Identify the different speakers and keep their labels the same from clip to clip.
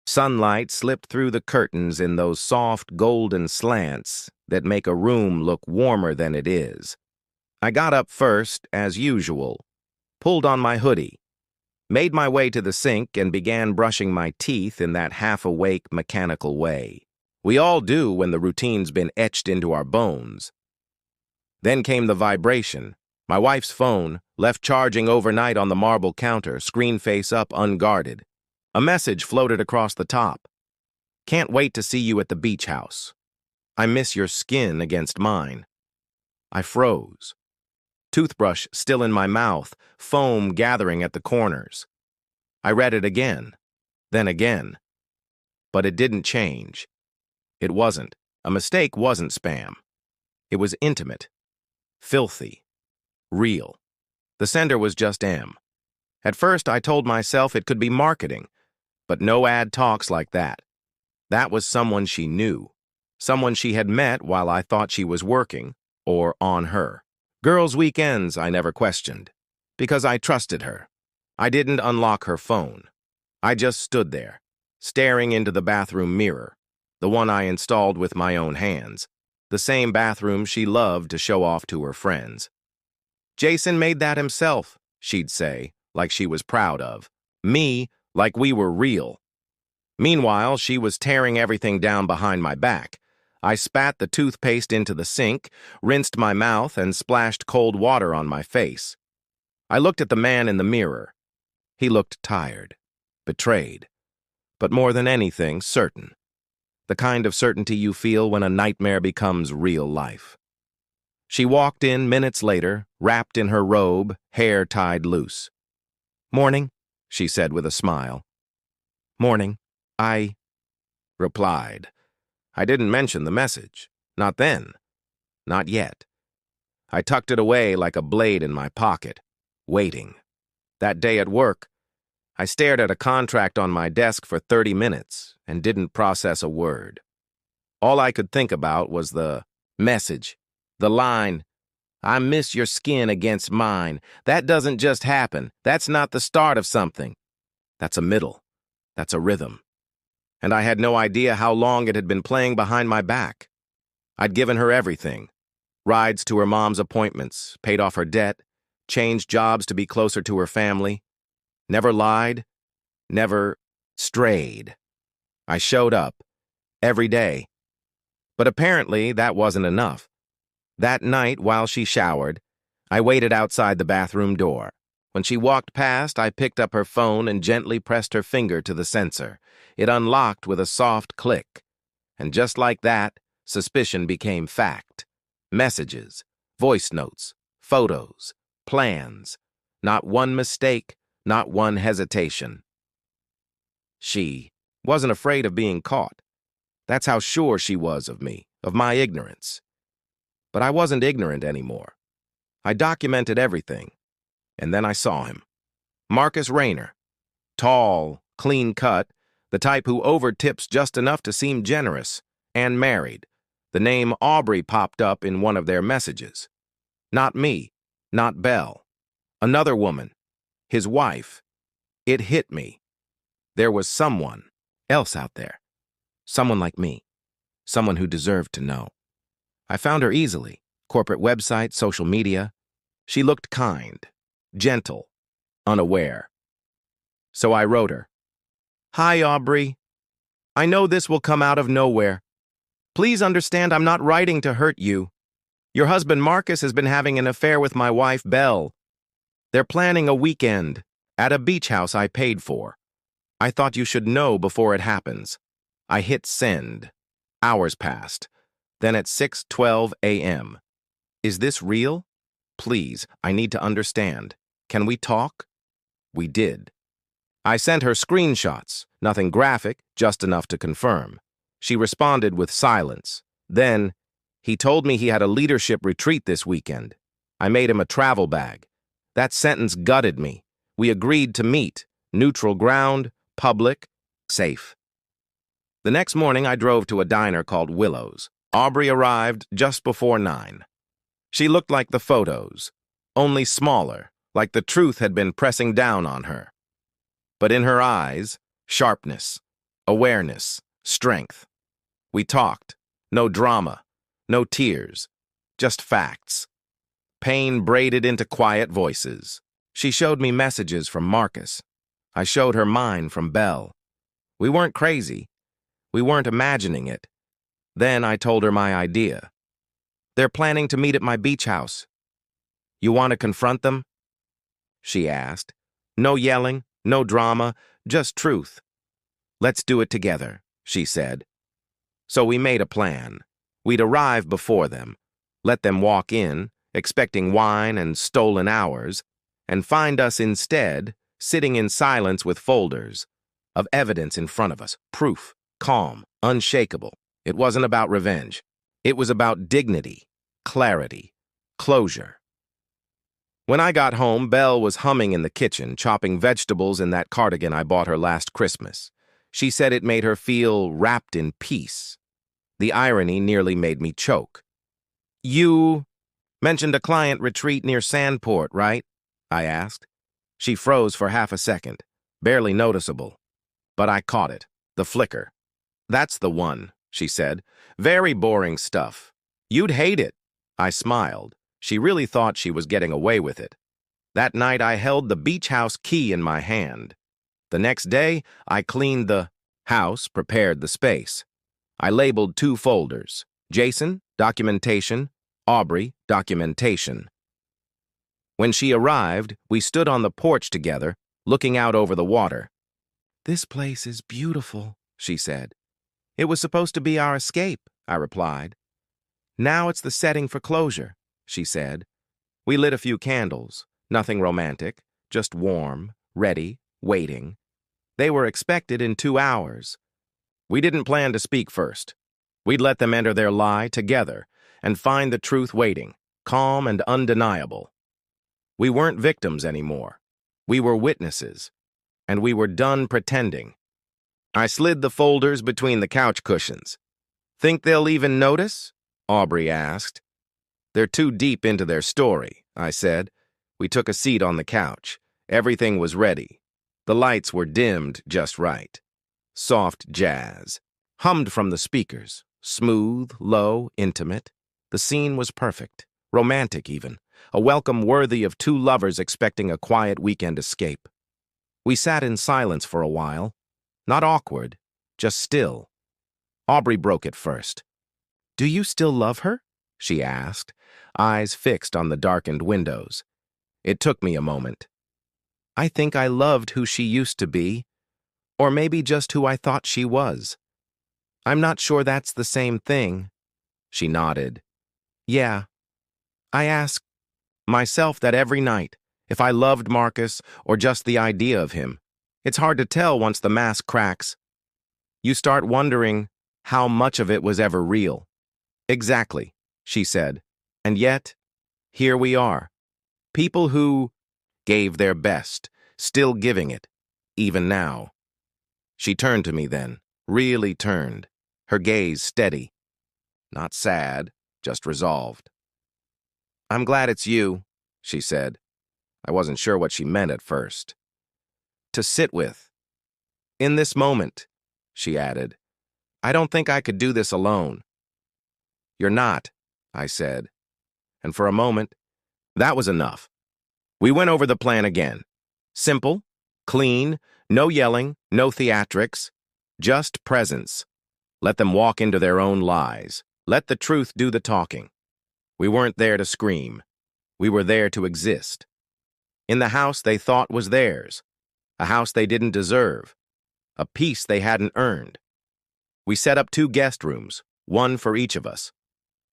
Speaker 1: Sunlight slipped through the curtains in those soft golden slants that make a room look warmer than it is. I got up first, as usual, pulled on my hoodie, made my way to the sink and began brushing my teeth in that half-awake, mechanical way we all do when the routine's been etched into our bones. Then came the vibration. My wife's phone, left charging overnight on the marble counter, screen face up, unguarded. A message floated across the top. Can't wait to see you at the beach house. I miss your skin against mine. I froze. Toothbrush still in my mouth, foam gathering at the corners. I read it again, then again. But it didn't change. It wasn't. A mistake wasn't spam. It was intimate, filthy, real. The sender was just M. At first, I told myself it could be marketing, but no ad talks like that. That was someone she knew, someone she had met while I thought she was working, or on her. Girls' weekends I never questioned, because I trusted her. I didn't unlock her phone. I just stood there, staring into the bathroom mirror, the one I installed with my own hands, the same bathroom she loved to show off to her friends. Jason made that himself, she'd say, like she was proud of. Me, like we were real. Meanwhile, she was tearing everything down behind my back. I spat the toothpaste into the sink, rinsed my mouth, and splashed cold water on my face. I looked at the man in the mirror. He looked tired, betrayed, but more than anything, certain. The kind of certainty you feel when a nightmare becomes real life. She walked in minutes later, wrapped in her robe, hair tied loose. "Morning," she said with a smile. "Morning," I replied. I didn't mention the message. Not then. Not yet. I tucked it away like a blade in my pocket, waiting. That day at work, I stared at a contract on my desk for 30 minutes and didn't process a word. All I could think about was the message, the line, "I miss your skin against mine. That doesn't just happen. That's not the start of something. That's a middle. That's a rhythm." And I had no idea how long it had been playing behind my back. I'd given her everything. Rides to her mom's appointments, paid off her debt, changed jobs to be closer to her family. Never lied, never strayed. I showed up, every day. But apparently that wasn't enough. That night, while she showered, I waited outside the bathroom door. When she walked past, I picked up her phone and gently pressed her finger to the sensor. It unlocked with a soft click. And just like that, suspicion became fact. Messages, voice notes, photos, plans. Not one mistake, not one hesitation. She wasn't afraid of being caught. That's how sure she was of me, of my ignorance. But I wasn't ignorant anymore. I documented everything. And then I saw him. Marcus Rayner. Tall, clean-cut, the type who overtips just enough to seem generous, and married. The name Aubrey popped up in one of their messages. Not me, not Belle. Another woman, his wife. It hit me. There was someone else out there. Someone like me. Someone who deserved to know. I found her easily. Corporate website, social media. She looked kind, gentle, unaware. So I wrote her. "Hi, Aubrey. I know this will come out of nowhere. Please understand I'm not writing to hurt you. Your husband Marcus has been having an affair with my wife, Belle. They're planning a weekend at a beach house I paid for. I thought you should know before it happens." I hit send. Hours passed. Then at 6:12 a.m. "Is this real? Please, I need to understand. Can we talk?" We did. I sent her screenshots, nothing graphic, just enough to confirm. She responded with silence. Then, "He told me he had a leadership retreat this weekend. I made him a travel bag." That sentence gutted me. We agreed to meet. Neutral ground, public, safe. The next morning, I drove to a diner called Willow's. Aubrey arrived just before 9. She looked like the photos, only smaller, like the truth had been pressing down on her. But in her eyes, sharpness. Awareness, strength. We talked. No drama, no tears, just facts. Pain braided into quiet voices. She showed me messages from Marcus. I showed her mine from Belle. We weren't crazy. We weren't imagining it. Then I told her my idea. They're planning to meet at my beach house. You want to confront them? She asked. No yelling, no drama, just truth. Let's do it together, she said. So we made a plan. We'd arrive before them, let them walk in, expecting wine and stolen hours, and find us instead sitting in silence with folders of evidence in front of us, proof, calm, unshakable. It wasn't about revenge. It was about dignity, clarity, closure. When I got home, Belle was humming in the kitchen, chopping vegetables in that cardigan I bought her last Christmas. She said it made her feel wrapped in peace. The irony nearly made me choke. You mentioned a client retreat near Sandport, right? I asked. She froze for half a second, barely noticeable. But I caught it, the flicker. That's the one, she said. Very boring stuff. You'd hate it. I smiled. She really thought she was getting away with it. That night I held the beach house key in my hand. The next day, I cleaned the house, prepared the space. I labeled 2 folders, Jason, documentation, Aubrey, documentation. When she arrived, we stood on the porch together, looking out over the water. This place is beautiful, she said. It was supposed to be our escape, I replied. Now it's the setting for closure, she said. We lit a few candles, nothing romantic, just warm, ready, waiting. They were expected in 2 hours. We didn't plan to speak first. We'd let them enter their lie together and find the truth waiting, calm and undeniable. We weren't victims anymore. We were witnesses, and we were done pretending. I slid the folders between the couch cushions. Think they'll even notice? Aubrey asked. They're too deep into their story, I said. We took a seat on the couch. Everything was ready. The lights were dimmed just right. Soft jazz, hummed from the speakers, smooth, low, intimate. The scene was perfect, romantic even, a welcome worthy of 2 lovers expecting a quiet weekend escape. We sat in silence for a while, not awkward, just still. Aubrey broke it first. Do you still love her? She asked, eyes fixed on the darkened windows. It took me a moment. I think I loved who she used to be, or maybe just who I thought she was. I'm not sure that's the same thing. She nodded. Yeah. I ask myself that every night, if I loved Marcus or just the idea of him. It's hard to tell once the mask cracks. You start wondering how much of it was ever real. Exactly, she said. And yet, here we are. People who gave their best, still giving it, even now. She turned to me then, really turned, her gaze steady. Not sad, just resolved. I'm glad it's you, she said. I wasn't sure what she meant at first. To sit with. In this moment, she added. I don't think I could do this alone. You're not, I said. And for a moment, that was enough. We went over the plan again. Simple, clean, no yelling, no theatrics, just presence. Let them walk into their own lies. Let the truth do the talking. We weren't there to scream. We were there to exist. In the house they thought was theirs, a house they didn't deserve, a peace they hadn't earned. We set up 2 guest rooms, 1 for each of us.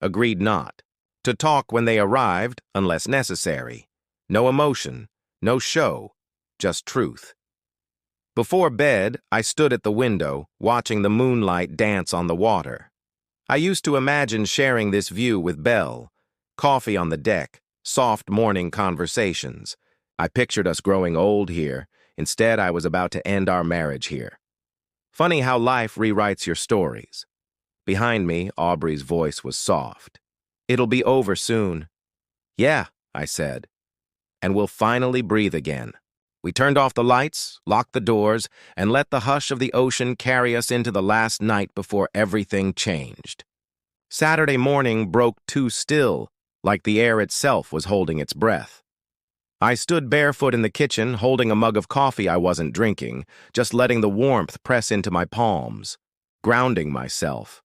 Speaker 1: Agreed not to talk when they arrived unless necessary. No emotion, no show, just truth. Before bed, I stood at the window, watching the moonlight dance on the water. I used to imagine sharing this view with Belle, coffee on the deck, soft morning conversations. I pictured us growing old here. Instead, I was about to end our marriage here. Funny how life rewrites your stories. Behind me, Aubrey's voice was soft. It'll be over soon. Yeah, I said. And we'll finally breathe again. We turned off the lights, locked the doors, and let the hush of the ocean carry us into the last night before everything changed. Saturday morning broke too still, like the air itself was holding its breath. I stood barefoot in the kitchen, holding a mug of coffee I wasn't drinking, just letting the warmth press into my palms, grounding myself.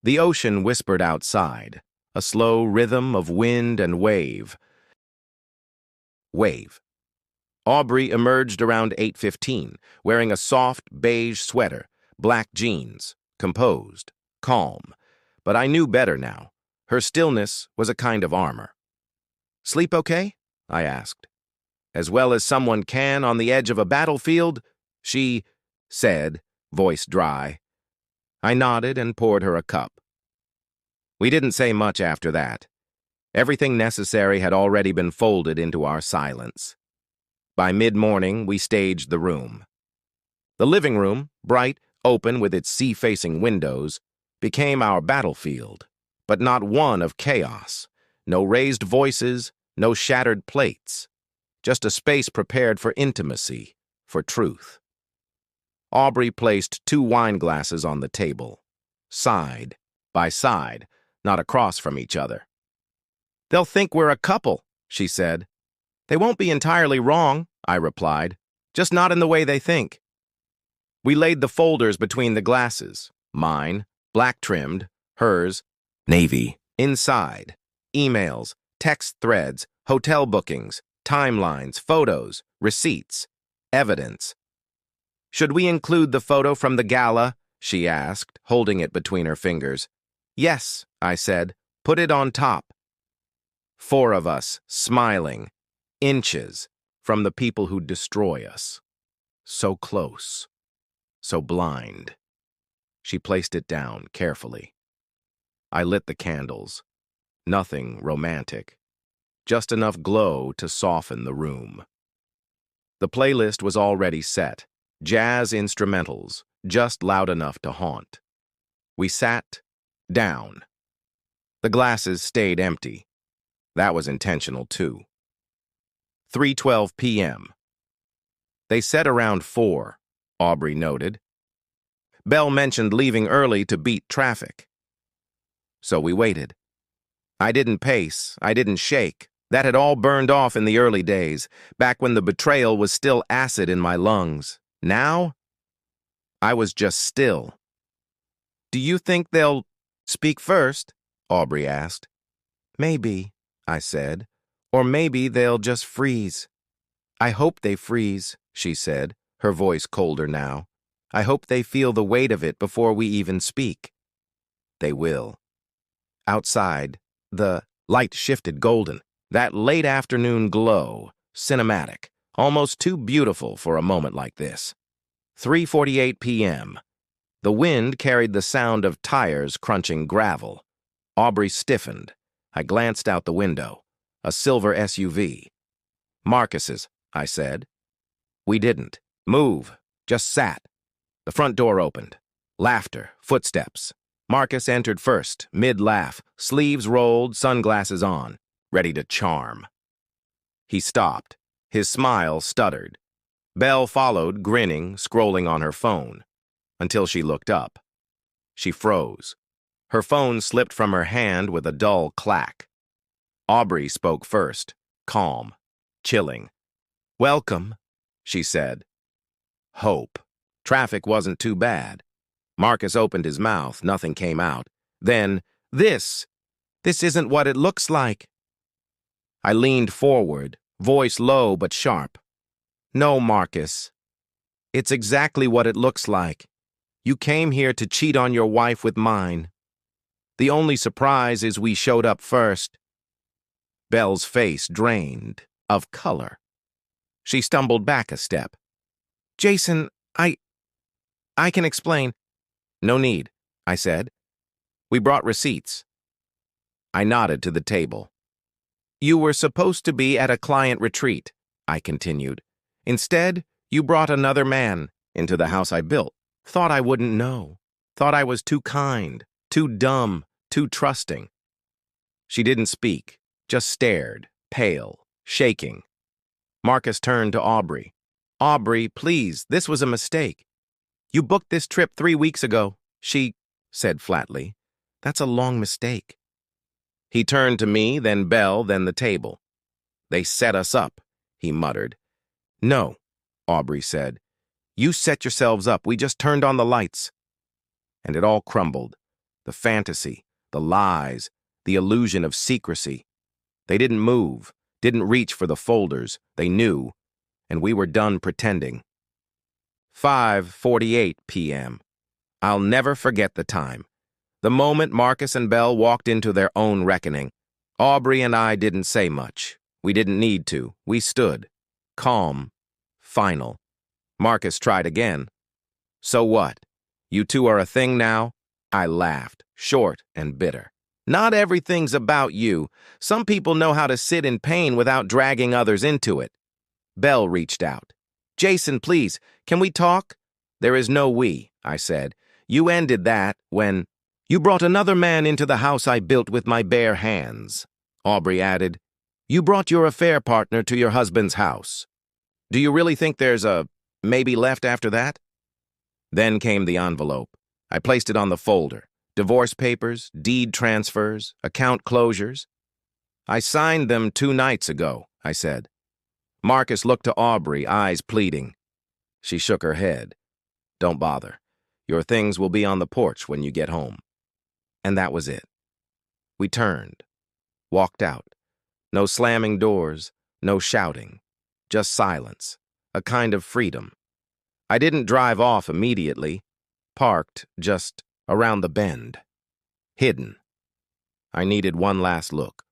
Speaker 1: The ocean whispered outside, a slow rhythm of wind and wave. Wave. Aubrey emerged around 8:15, wearing a soft beige sweater, black jeans, composed, calm. But I knew better now. Her stillness was a kind of armor. "Sleep okay?" I asked. "As well as someone can on the edge of a battlefield," she said, voice dry. I nodded and poured her a cup. We didn't say much after that. Everything necessary had already been folded into our silence. By mid-morning, we staged the room. The living room, bright, open with its sea-facing windows, became our battlefield, but not one of chaos. No raised voices, no shattered plates. Just a space prepared for intimacy, for truth. Aubrey placed 2 wine glasses on the table, side by side, not across from each other. "They'll think we're a couple," she said. "They won't be entirely wrong," I replied, "just not in the way they think." We laid the folders between the glasses, mine, black-trimmed, hers, navy, inside, emails, text threads, hotel bookings, timelines, photos, receipts, evidence. "Should we include the photo from the gala?" she asked, holding it between her fingers. "Yes," I said, "put it on top." 4 of us, smiling, inches from the people who destroy us. So close, so blind. She placed it down carefully. I lit the candles. Nothing romantic. Just enough glow to soften the room. The playlist was already set. Jazz instrumentals, just loud enough to haunt. We sat down. The glasses stayed empty. That was intentional, too. 3:12 p.m. They said around 4, Aubrey noted. Belle mentioned leaving early to beat traffic. So we waited. I didn't pace, I didn't shake. That had all burned off in the early days, back when the betrayal was still acid in my lungs. Now, I was just still. "Do you think they'll speak first?" Aubrey asked. "Maybe," I said. "Or maybe they'll just freeze." "I hope they freeze," she said, her voice colder now. "I hope they feel the weight of it before we even speak." They will. Outside, the light shifted golden, that late afternoon glow, cinematic, almost too beautiful for a moment like this. 3:48 p.m. The wind carried the sound of tires crunching gravel. Aubrey stiffened. I glanced out the window. A silver SUV. "Marcus's," I said. We didn't move, just sat. The front door opened. Laughter, footsteps. Marcus entered first, mid-laugh, sleeves rolled, sunglasses on, ready to charm. He stopped. His smile stuttered. Belle followed, grinning, scrolling on her phone, until she looked up. She froze. Her phone slipped from her hand with a dull clack. Aubrey spoke first, calm, chilling. "Welcome," she said. Hope. Traffic wasn't too bad. Marcus opened his mouth, nothing came out. Then, This isn't what it looks like." I leaned forward, voice low but sharp. "No, Marcus. It's exactly what it looks like. You came here to cheat on your wife with mine. The only surprise is we showed up first." Belle's face drained of color. She stumbled back a step. "Jason, I can explain." "No need," I said. "We brought receipts." I nodded to the table. "You were supposed to be at a client retreat," I continued. "Instead, you brought another man into the house I built. Thought I wouldn't know. Thought I was too kind, too dumb, too trusting." She didn't speak, just stared, pale, shaking. Marcus turned to Aubrey. Aubrey, please, this was a mistake. You booked this trip 3 weeks ago, she said flatly. That's a long mistake. He turned to me, then Belle, then the table. They set us up, he muttered. No, Aubrey said. You set yourselves up. We just turned on the lights. And it all crumbled. The fantasy, the lies, the illusion of secrecy. They didn't move, didn't reach for the folders. They knew, and we were done pretending. 5:48 p.m. I'll never forget the time. The moment Marcus and Belle walked into their own reckoning. Aubrey and I didn't say much. We didn't need to. We stood. Calm. Final. Marcus tried again. So what? You two are a thing now? I laughed, short and bitter. Not everything's about you. Some people know how to sit in pain without dragging others into it. Belle reached out. Jason, please, can we talk? There is no we, I said. You ended that when you brought another man into the house I built with my bare hands. Aubrey added, you brought your affair partner to your husband's house. Do you really think there's a maybe left after that? Then came the envelope. I placed it on the folder. Divorce papers, deed transfers, account closures. I signed them 2 nights ago, I said. Marcus looked to Aubrey, eyes pleading. She shook her head. Don't bother. Your things will be on the porch when you get home. And that was it. We turned, walked out. No slamming doors, no shouting, just silence, a kind of freedom. I didn't drive off immediately, parked just around the bend, hidden. I needed one last look.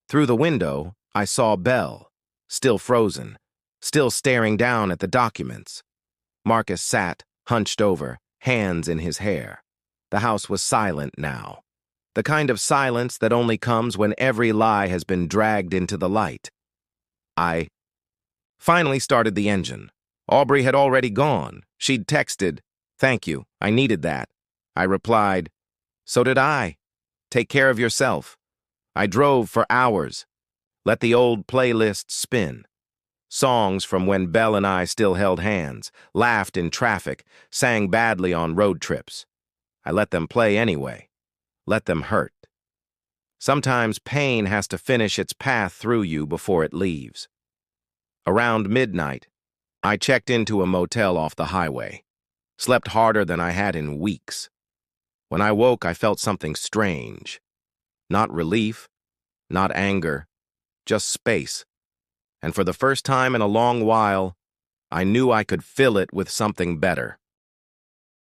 Speaker 1: Through the window, I saw Belle, still frozen, still staring down at the documents. Marcus sat, hunched over, hands in his hair. The house was silent now. The kind of silence that only comes when every lie has been dragged into the light. I finally started the engine. Aubrey had already gone. She'd texted, "Thank you, I needed that." I replied, "So did I. Take care of yourself." I drove for hours. Let the old playlist spin. Songs from when Belle and I still held hands, laughed in traffic, sang badly on road trips. I let them play anyway. Let them hurt. Sometimes pain has to finish its path through you before it leaves. Around midnight, I checked into a motel off the highway. Slept harder than I had in weeks. When I woke, I felt something strange. Not relief, not anger, just space. And for the first time in a long while, I knew I could fill it with something better.